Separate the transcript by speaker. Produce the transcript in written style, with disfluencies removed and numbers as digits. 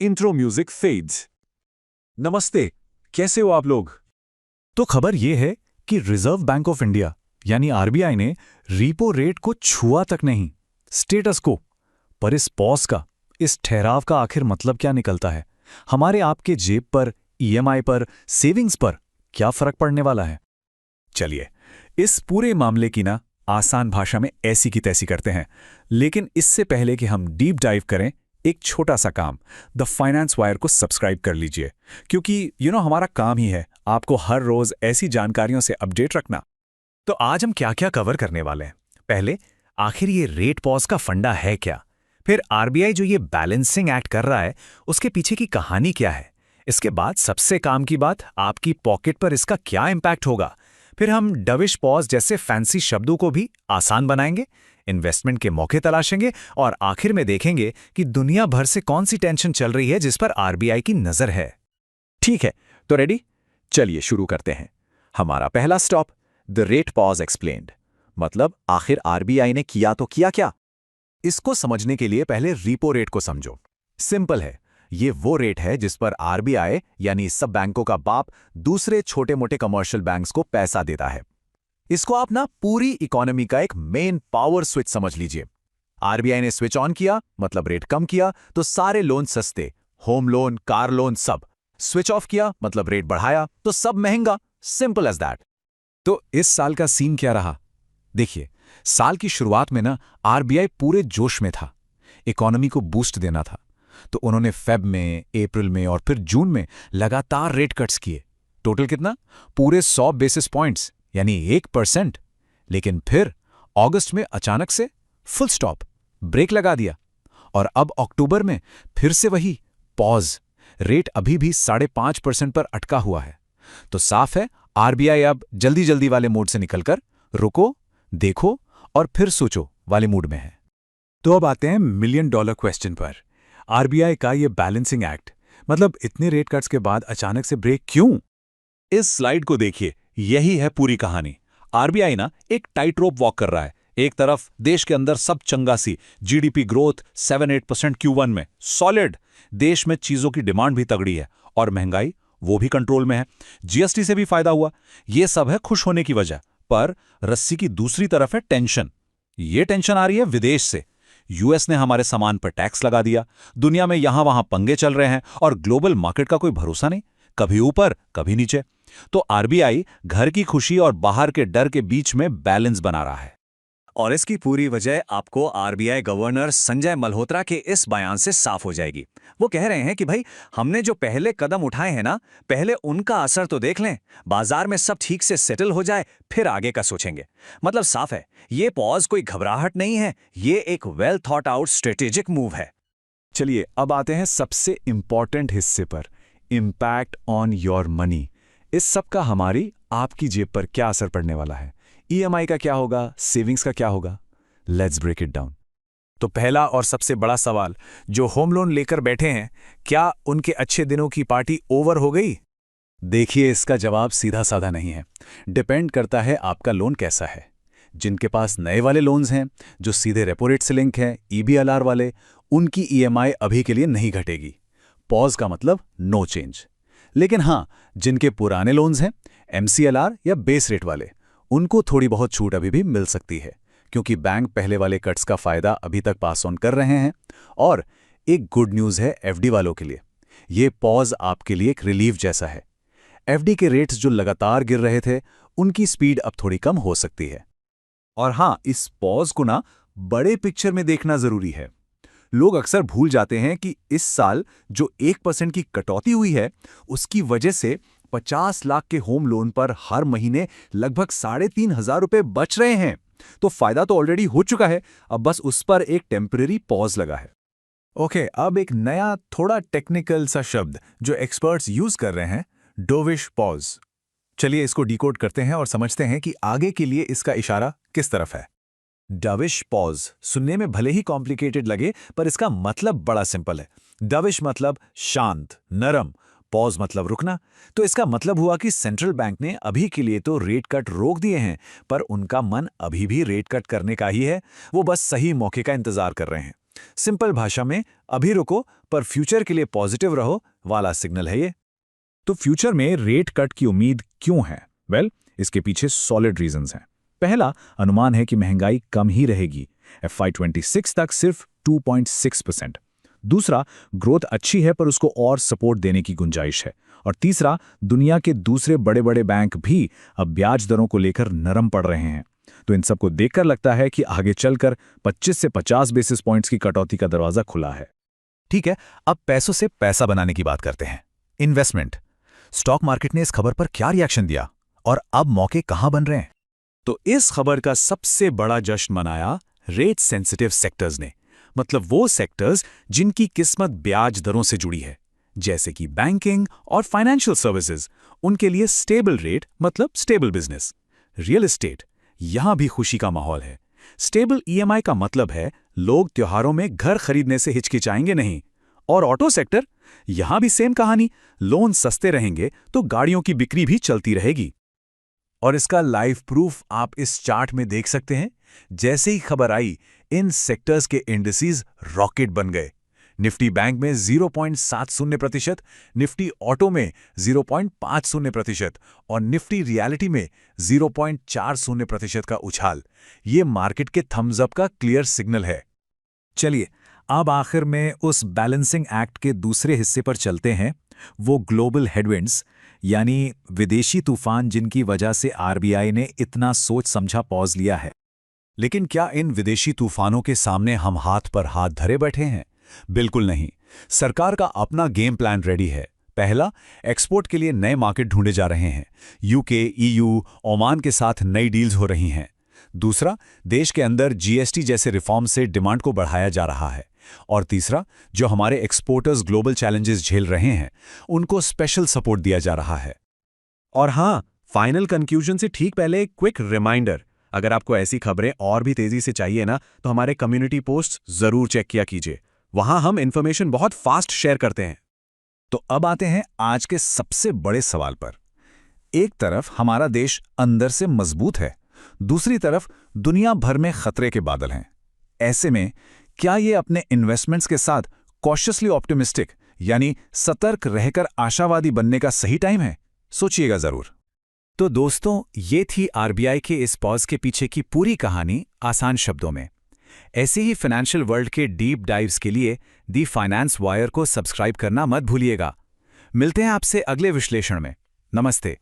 Speaker 1: Intro music fades. नमस्ते, कैसे हो आप लोग?
Speaker 2: तो खबर यह है कि रिजर्व बैंक ऑफ इंडिया यानी आरबीआई ने रीपो रेट को छुआ तक नहीं, स्टेटस को। पर इस पॉज का, इस ठहराव का आखिर मतलब क्या निकलता है? हमारे आपके जेब पर, ईएमआई पर, सेविंग्स पर क्या फर्क पड़ने वाला है? चलिए, इस पूरे मामले की ना आसान भाषा में ऐसी की तैसी करते हैं। लेकिन इससे पहले कि हम डीप डाइव करें, एक छोटा सा काम, द फाइनेंस वायर को सब्सक्राइब कर लीजिए, क्योंकि हमारा काम ही है आपको हर रोज ऐसी जानकारियों से अपडेट रखना। तो आज हम क्या क्या कवर करने वाले हैं? पहले, आखिर ये रेट पॉज का फंडा है क्या? फिर आरबीआई जो ये बैलेंसिंग एक्ट कर रहा है, उसके पीछे की कहानी क्या है? इसके बाद सबसे काम की बात, आपकी पॉकेट पर इसका क्या इंपैक्ट होगा? फिर हम डविश पॉज जैसे फैंसी शब्दों को भी आसान बनाएंगे, इन्वेस्टमेंट के मौके तलाशेंगे और आखिर में देखेंगे कि दुनिया भर से कौन सी टेंशन चल रही है जिस पर आरबीआई की नजर है।
Speaker 1: ठीक है, तो रेडी? चलिए शुरू करते हैं। हमारा पहला stop, the rate pause explained. मतलब आखिर आरबीआई ने किया तो किया क्या? इसको समझने के लिए पहले रीपो रेट को समझो। सिंपल है, ये वो रेट है जिस पर आरबीआई यानी सब बैंकों का बाप दूसरे छोटे मोटे कमर्शियल बैंक्स को पैसा देता है। इसको आप ना पूरी इकोनॉमी का एक मेन पावर स्विच समझ लीजिए। आरबीआई ने स्विच ऑन किया, मतलब रेट कम किया, तो सारे लोन सस्ते, होम लोन, कार लोन सब। स्विच ऑफ किया, मतलब रेट बढ़ाया, तो सब महंगा। Simple as that.
Speaker 2: तो इस साल का सीन क्या रहा? देखिए, साल की शुरुआत में ना आरबीआई पूरे जोश में था, इकोनॉमी को बूस्ट देना था। तो उन्होंने फेब में, अप्रैल में और फिर जून में लगातार रेट कट्स किए। टोटल कितना? पूरे 100 बेसिस पॉइंट्स, यानी 1%। लेकिन फिर अगस्त में अचानक से फुल स्टॉप, ब्रेक लगा दिया। और अब अक्टूबर में फिर से वही पॉज। रेट अभी भी 5.5% पर अटका हुआ है। तो साफ है, आरबीआई अब जल्दी जल्दी वाले मोड से निकलकर रुको, देखो और फिर सोचो वाले मूड में है। तो अब आते हैं मिलियन डॉलर क्वेश्चन पर। आरबीआई का ये बैलेंसिंग एक्ट, मतलब इतने रेट कट्स के बाद अचानक से ब्रेक क्यों?
Speaker 1: इस स्लाइड को देखिए, यही है पूरी कहानी। आरबीआई ना एक टाइट रोप वॉक कर रहा है। एक तरफ देश के अंदर सब चंगासी, जीडीपी ग्रोथ 7-8% Q1 में सॉलिड, देश में चीजों की डिमांड भी तगड़ी है और महंगाई वो भी कंट्रोल में है। जीएसटी से भी फायदा हुआ। ये सब है खुश होने की वजह। पर रस्सी की दूसरी तरफ है टेंशन। ये टेंशन आ रही है विदेश से। यूएस ने हमारे सामान पर टैक्स लगा दिया, दुनिया में यहां वहां पंगे चल रहे हैं और ग्लोबल मार्केट का कोई भरोसा नहीं, कभी ऊपर कभी नीचे। तो आरबीआई घर की खुशी और बाहर के डर के बीच में बैलेंस बना रहा है।
Speaker 2: और इसकी पूरी वजह आपको आरबीआई गवर्नर संजय मल्होत्रा के इस बयान से साफ हो जाएगी। वो कह रहे हैं कि भाई, हमने जो पहले कदम उठाए हैं ना, पहले उनका असर तो देख लें, बाजार में सब ठीक से सेटल हो जाए, फिर आगे का सोचेंगे। मतलब साफ है, ये पॉज कोई घबराहट नहीं है, ये एक well thought out strategic move है। चलिए, अब आते हैं सबसे इंपॉर्टेंट हिस्से पर, इम्पैक्ट ऑन योर मनी। इस सब का हमारी आपकी जेब पर क्या असर पड़ने वाला है? ईएमआई का क्या होगा? सेविंग्स का क्या होगा? Let's break it down. तो पहला और सबसे बड़ा सवाल, जो होम लोन लेकर बैठे हैं, क्या उनके अच्छे दिनों की पार्टी ओवर हो गई? देखिए, इसका जवाब सीधा साधा नहीं है। डिपेंड करता है आपका लोन कैसा है। जिनके पास नए वाले लोन्स हैं, जो सीधे रेपो रेट से लिंक हैं, ईबीएलआर वाले, उनकी ईएमआई अभी के लिए नहीं घटेगी। पॉज का मतलब नो चेंज। लेकिन हाँ, जिनके पुराने लोन्स हैं, एमसीएलआर या बेस रेट वाले, उनको थोड़ी बहुत छूट अभी भी मिल सकती है, क्योंकि बैंक पहले वाले कट्स का फायदा अभी तक पास ऑन कर रहे हैं। और एक गुड न्यूज़ है एफडी वालों के लिए, ये पॉज आपके लिए एक रिलीफ जैसा है। एफडी के रेट्स जो लगातार गिर रहे थे, उनकी स्पीड अब थोड़ी कम हो सकती है। और हाँ, इस पॉज को ना बड़े पिक्चर में देखना जरूरी है। लोग अक्सर भूल जाते हैं कि इस साल जो 1% की कटौती हुई है, उसकी वजह से 50 लाख के होम लोन पर हर महीने लगभग 3,500 रुपए बच रहे हैं। तो फायदा तो ऑलरेडी हो चुका है, अब बस उस पर एक टेम्परेरी पॉज लगा है। ओके, अब एक नया थोड़ा टेक्निकल सा शब्द जो एक्सपर्ट्स यूज कर रहे हैं, डोविश पॉज। चलिए इसको डिकोड करते हैं और समझते हैं कि आगे के लिए इसका इशारा किस तरफ है। डविश पॉज सुनने में भले ही कॉम्प्लिकेटेड लगे, पर इसका मतलब बड़ा सिंपल है। डविश मतलब शांत, नरम, पॉज मतलब रुकना। तो इसका मतलब हुआ कि सेंट्रल बैंक ने अभी के लिए तो रेट कट रोक दिए हैं, पर उनका मन अभी भी रेट कट करने का ही है। वो बस सही मौके का इंतजार कर रहे हैं। सिंपल भाषा में अभी रुको पर फ्यूचर के लिए पॉजिटिव रहो वाला सिग्नल है ये।
Speaker 3: तो फ्यूचर में रेट कट की उम्मीद क्यों है? इसके पीछे सॉलिड रीजंस हैं। पहला अनुमान है कि महंगाई कम ही रहेगी, FY26 तक सिर्फ 2.6%। दूसरा, ग्रोथ अच्छी है पर उसको और सपोर्ट देने की गुंजाइश है। और तीसरा, दुनिया के दूसरे बड़े बड़े बैंक भी अब ब्याज दरों को लेकर नरम पड़ रहे हैं। तो इन सबको देखकर लगता है कि आगे चलकर 25 से 50 बेसिस पॉइंट्स की कटौती का दरवाजा खुला है।
Speaker 4: ठीक है, अब पैसों से पैसा बनाने की बात करते हैं। इन्वेस्टमेंट। स्टॉक मार्केट ने इस खबर पर क्या रिएक्शन दिया और अब मौके कहां बन रहे हैं?
Speaker 1: तो इस खबर का सबसे बड़ा जश्न मनाया रेट सेंसिटिव सेक्टर्स ने, मतलब वो सेक्टर्स जिनकी किस्मत ब्याज दरों से जुड़ी है, जैसे कि बैंकिंग और फाइनेंशियल सर्विसेज। उनके लिए स्टेबल रेट मतलब स्टेबल बिजनेस। रियल एस्टेट, यहां भी खुशी का माहौल है। स्टेबल EMI का मतलब है लोग त्योहारों में घर खरीदने से हिचकिचाएंगे नहीं। और ऑटो सेक्टर, यहां भी सेम कहानी, लोन सस्ते रहेंगे तो गाड़ियों की बिक्री भी चलती रहेगी।
Speaker 2: और इसका लाइव प्रूफ आप इस चार्ट में देख सकते हैं। जैसे ही खबर आई, इन सेक्टर्स के इंडिसेस रॉकेट बन गए। निफ्टी बैंक में 0.70%, निफ्टी ऑटो में 0.50% और निफ्टी रियलिटी में 0.40% का उछाल। ये मार्केट के थम्स अप का क्लियर सिग्नल है।
Speaker 3: चलिए अब आखिर में उस बैलेंसिंग एक्ट के दूसरे हिस्से पर चलते हैं, वो ग्लोबल हेडविंड्स, यानी विदेशी तूफान जिनकी वजह से RBI ने इतना सोच समझा पॉज लिया है।
Speaker 1: लेकिन क्या इन विदेशी तूफानों के सामने हम हाथ पर हाथ धरे बैठे हैं? बिल्कुल नहीं। सरकार का अपना गेम प्लान रेडी है। पहला, एक्सपोर्ट के लिए नए मार्केट ढूंढे जा रहे हैं। UK, EU, ओमान के साथ नई डील्स हो रही हैं। दूसरा, देश के अंदर GST जैसे रिफॉर्म से डिमांड को बढ़ाया जा रहा है। और तीसरा, जो हमारे एक्सपोर्टर्स ग्लोबल चैलेंजेस झेल रहे हैं, उनको स्पेशल सपोर्ट दिया जा रहा है। और हाँ, फाइनल कंक्लूजन से ठीक पहले एक क्विक रिमाइंडर, अगर आपको ऐसी खबरें और भी तेजी से चाहिए ना, तो हमारे कम्युनिटी पोस्ट जरूर चेक किया कीजिए। वहां हम इंफॉर्मेशन बहुत फास्ट शेयर करते हैं।
Speaker 3: तो अब आते हैं आज के सबसे बड़े सवाल पर। एक तरफ हमारा देश अंदर से मजबूत है, दूसरी तरफ दुनिया भर में खतरे के बादल हैं। ऐसे में क्या ये अपने इन्वेस्टमेंट्स के साथ कॉशियसली ऑप्टिमिस्टिक यानी सतर्क रहकर आशावादी बनने का सही टाइम है? सोचिएगा जरूर।
Speaker 4: तो दोस्तों, ये थी RBI के इस पॉज के पीछे की पूरी कहानी आसान शब्दों में। ऐसे ही फाइनेंशियल वर्ल्ड के डीप डाइव्स के लिए दी फाइनेंस वायर को सब्सक्राइब करना मत भूलिएगा। मिलते हैं आपसे अगले विश्लेषण में। नमस्ते।